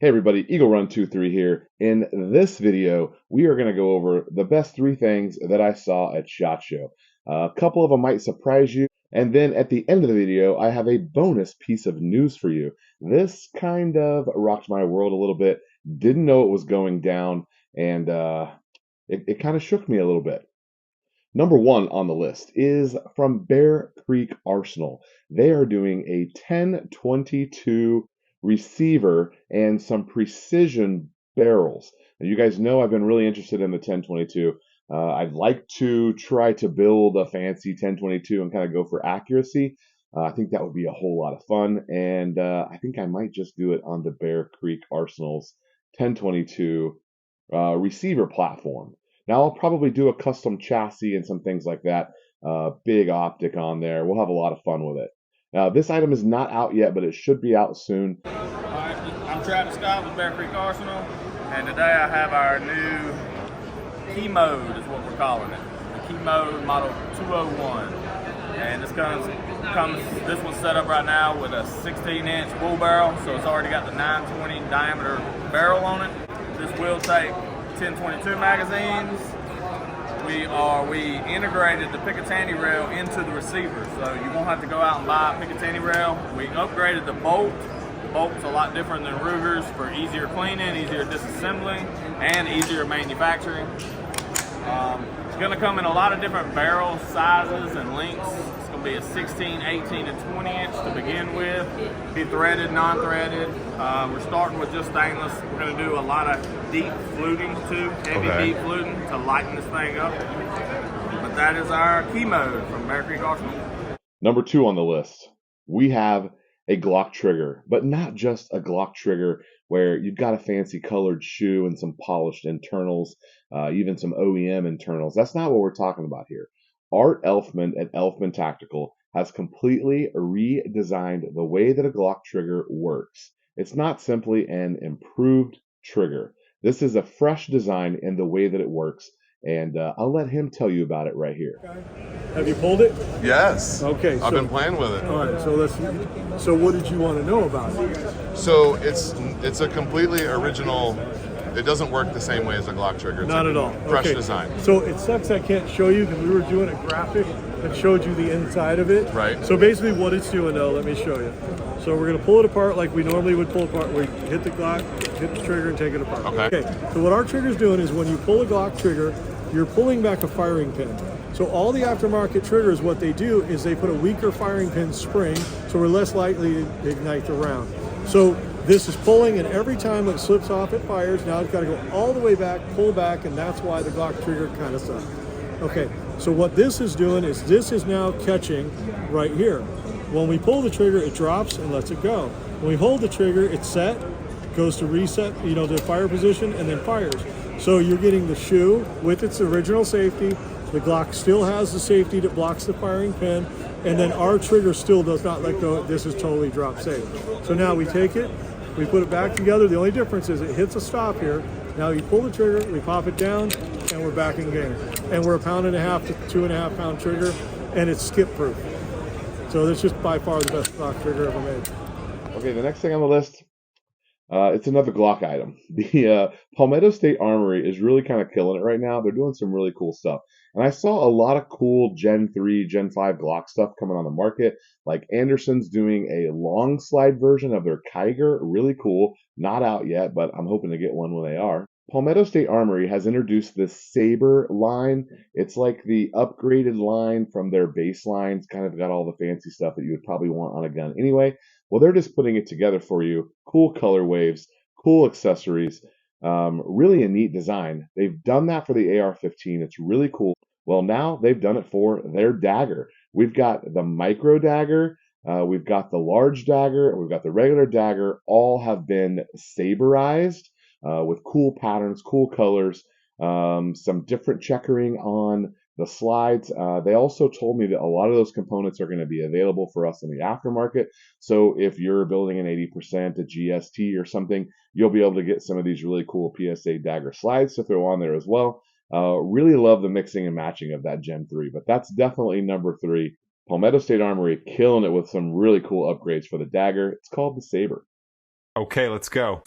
Hey everybody, Eagle Run 23 here. In this video, we are going to go over the best three things that I saw at SHOT Show. A couple of them might surprise you, and then at the end of the video, I have a bonus piece of news for you. This kind of rocked my world a little bit. Didn't know it was going down, and it kind of shook me a little bit. Number one on the list is from Bear Creek Arsenal. They are doing a 10-22 receiver and some precision barrels. Now, you guys know I've been really interested in the 10-22. I'd like to try to build a fancy 10-22 and kind of go for accuracy. I think that would be a whole lot of fun, and I think I might just do it on the Bear Creek Arsenal's 10-22 receiver platform. Now I'll probably do a custom chassis and some things like that. Big optic on there. We'll have a lot of fun with it. Now this item is not out yet, but it should be out soon. Alright, I'm Travis Scott with Bear Creek Arsenal, and today I have our new key mode is what we're calling it. The key mode model 201. And this this one's set up right now with a 16-inch bull barrel, so it's already got the 920 diameter barrel on it. This will take 10-22 magazines. We integrated the Picatinny rail into the receiver, so you won't have to go out and buy a Picatinny rail. We upgraded the bolt. The bolt's a lot different than Ruger's for easier cleaning, easier disassembling, and easier manufacturing. It's going to come in a lot of different barrel sizes and lengths. It's going to be a 16, 18, and 20 inch to begin with. Be threaded, non-threaded. We're starting with just stainless. We're going to do a lot of deep fluting too, heavy deep fluting to lighten this thing up. But that is our key mode from Bear Creek Arsenal. Number two on the list, we have a Glock trigger, but not just a Glock trigger where you've got a fancy colored shoe and some polished internals, even some OEM internals. That's not what we're talking about here. Art Elfman at Elfman Tactical has completely redesigned the way that a Glock trigger works. It's not simply an improved trigger. This is a fresh design in the way that it works, and I'll let him tell you about it right here. Have you pulled it? Yes. Okay. I've been playing with it. All right. So what did you want to know about it? So it's a completely original. It doesn't work the same way as a Glock trigger. It's Not at all. Fresh Okay. design. So it sucks I can't show you because we were doing a graphic that showed you the inside of it. Right. So basically what it's doing though, let me show you. So we're going to pull it apart like we normally would pull apart. We hit the Glock, hit the trigger, and take it apart. Okay. So what our trigger's doing is when you pull a Glock trigger, you're pulling back a firing pin. So all the aftermarket triggers, what they do is they put a weaker firing pin spring, so we're less likely to ignite the round. So this is pulling, and every time it slips off, it fires. Now it's got to go all the way back, pull back, and that's why the Glock trigger kind of sucks. Okay, so what this is doing is this is now catching right here. When we pull the trigger, it drops and lets it go. When we hold the trigger, it's set, goes to reset, the fire position, and then fires. So you're getting the shoe with its original safety. The Glock still has the safety that blocks the firing pin, and then our trigger still does not let go. This is totally drop safe. So now we take it, we put it back together. The only difference is it hits a stop here. Now you pull the trigger, we pop it down, and we're back in game. And we're 1.5 to 2.5 pound trigger, and it's skip proof. So that's just by far the best Glock trigger ever made. Okay, the next thing on the list, it's another Glock item. The Palmetto State Armory is really kind of killing it right now. They're doing some really cool stuff. And I saw a lot of cool Gen 3, Gen 5 Glock stuff coming on the market. Like Anderson's doing a long slide version of their Kiger. Really cool. Not out yet, but I'm hoping to get one when they are. Palmetto State Armory has introduced this Saber line. It's like the upgraded line from their base line. It's kind of got all the fancy stuff that you would probably want on a gun anyway. Well, they're just putting it together for you. Cool color waves, cool accessories, really a neat design. They've done that for the AR-15. It's really cool. Well, now they've done it for their dagger. We've got the micro dagger, we've got the large dagger, and we've got the regular dagger. All have been saberized with cool patterns, cool colors, some different checkering on the slides. They also told me that a lot of those components are going to be available for us in the aftermarket. So if you're building an 80%, a GST or something, you'll be able to get some of these really cool PSA dagger slides to throw on there as well. Really love the mixing and matching of that Gen 3, but that's definitely number 3. Palmetto State Armory killing it with some really cool upgrades for the dagger. It's called the Saber. Okay, let's go.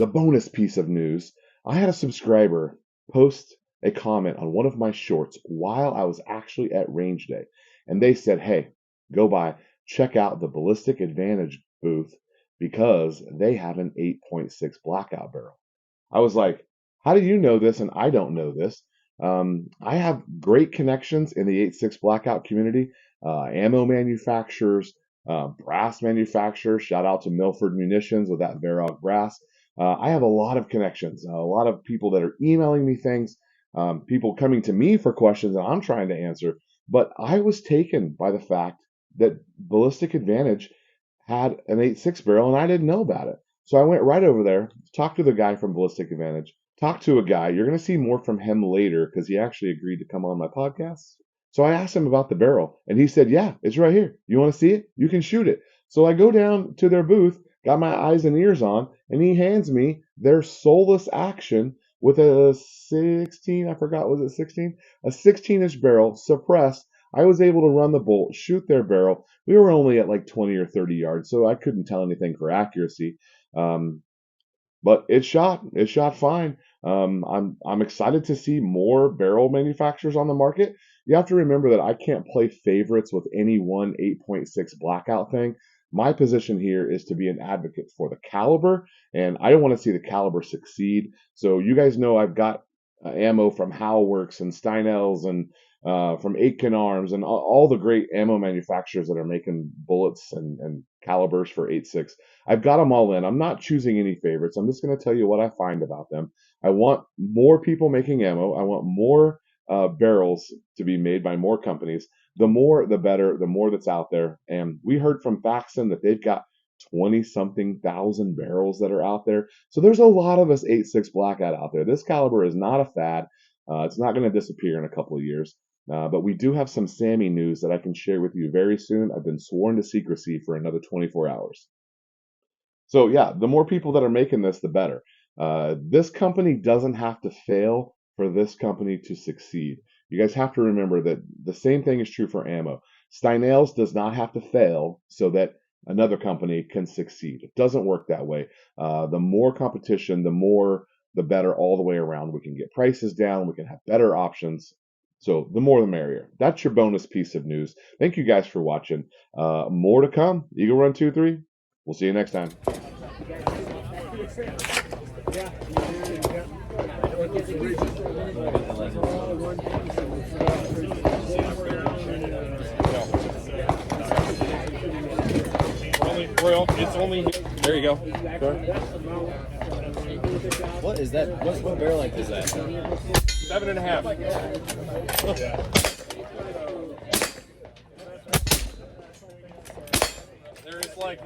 the bonus piece of news, I had a subscriber post a comment on one of my shorts while I was actually at range day. And they said, hey, go by, check out the Ballistic Advantage booth because they have an 8.6 blackout barrel. I was like, how do you know this and I don't know this? I have great connections in the 8.6 blackout community, ammo manufacturers, brass manufacturers. Shout out to Milford Munitions with that Varrock brass. I have a lot of connections, a lot of people that are emailing me things, people coming to me for questions that I'm trying to answer. But I was taken by the fact that Ballistic Advantage had an 8.6 barrel and I didn't know about it. So I went right over there, talked to the guy from Ballistic Advantage, talked to a guy. You're going to see more from him later because he actually agreed to come on my podcast. So I asked him about the barrel and he said, yeah, it's right here. You want to see it? You can shoot it. So I go down to their booth, got my eyes and ears on, and he hands me their soulless action with a 16, I forgot, was it 16? A 16-inch barrel suppressed. I was able to run the bolt, shoot their barrel. We were only at like 20 or 30 yards, so I couldn't tell anything for accuracy. But it shot fine. I'm excited to see more barrel manufacturers on the market. You have to remember that I can't play favorites with any one 8.6 blackout thing. My position here is to be an advocate for the caliber, and I don't want to see the caliber succeed. So you guys know I've got ammo from Howlworks and Steinells and from Aitken Arms and all the great ammo manufacturers that are making bullets and calibers for 8.6. I've got them all in. I'm not choosing any favorites. I'm just going to tell you what I find about them. I want more people making ammo. I want more barrels to be made by more companies. The more, the better, the more that's out there. And we heard from Faxon that they've got 20-something thousand barrels that are out there. So there's a lot of us 8.6 blackout out there. This caliber is not a fad. It's not going to disappear in a couple of years. But we do have some SAMI news that I can share with you very soon. I've been sworn to secrecy for another 24 hours. So yeah, the more people that are making this, the better. This company doesn't have to fail for this company to succeed. You guys have to remember that the same thing is true for ammo. Steinells does not have to fail so that another company can succeed. It doesn't work that way. The more competition, the better all the way around. We can get prices down. We can have better options. So the more the merrier. That's your bonus piece of news. Thank you guys for watching. More to come. Eagle Run 2-3. We'll see you next time. It's only there you go. What is that? What barrel length is that? 7.5. There is like